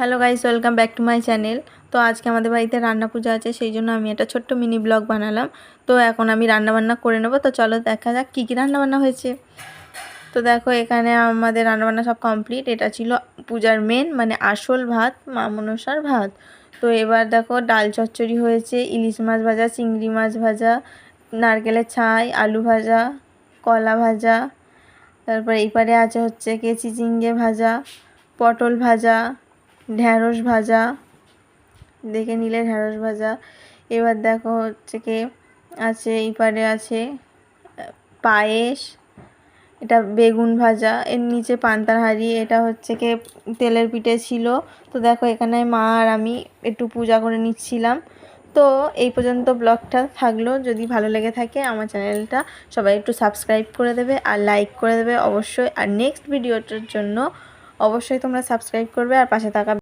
Hello guys, welcome back to my channel. তো আজকে আমাদের বাড়িতে রান্না পূজা আছে, সেই জন্য আমি একটা ছোট্ট মিনি ব্লগ বানালাম। তো এখন আমি রান্নাবান্না করে নেবো। তো চলো দেখা যাক কী কী রান্নাবান্না হয়েছে। তো দেখো, এখানে আমাদের রান্নাবান্না সব কমপ্লিট। এটা ছিল পূজার মেন মানে আসল ভাত, মা মনসার ভাত। তো এবার দেখো, ডাল চচ্চড়ি হয়েছে, ইলিশ মাছ ভাজা, চিংড়ি মাছ ভাজা, নারকেলের ছাই, আলু ভাজা, কলা ভাজা, তারপর এইপারে আছে হচ্ছে কি চিচিঙ্গে ভাজা, পটল ভাজা, ঢ্যাঁড়স ভাজা, দেখে নিলে ঢ্যাঁড়স ভাজা। এবার দেখো হচ্ছে কি আছে, এইপারে আছে পায়েস, এটা বেগুন ভাজা, এর নিচে পান্তার হাঁড়ি, এটা হচ্ছে কি তেলের পিঠে ছিল। তো দেখো, এখানে মা আর আমি একটু পূজা করে নিচ্ছিলাম। তো এই পর্যন্ত ব্লগটা থাকলো। যদি ভালো লেগে থাকে আমার চ্যানেলটা সবাই একটু সাবস্ক্রাইব করে দেবে আর লাইক করে দেবে অবশ্যই। আর নেক্সট ভিডিওটার জন্য অবশ্যই তোমরা সাবস্ক্রাইব করবে আর পাশে থাকা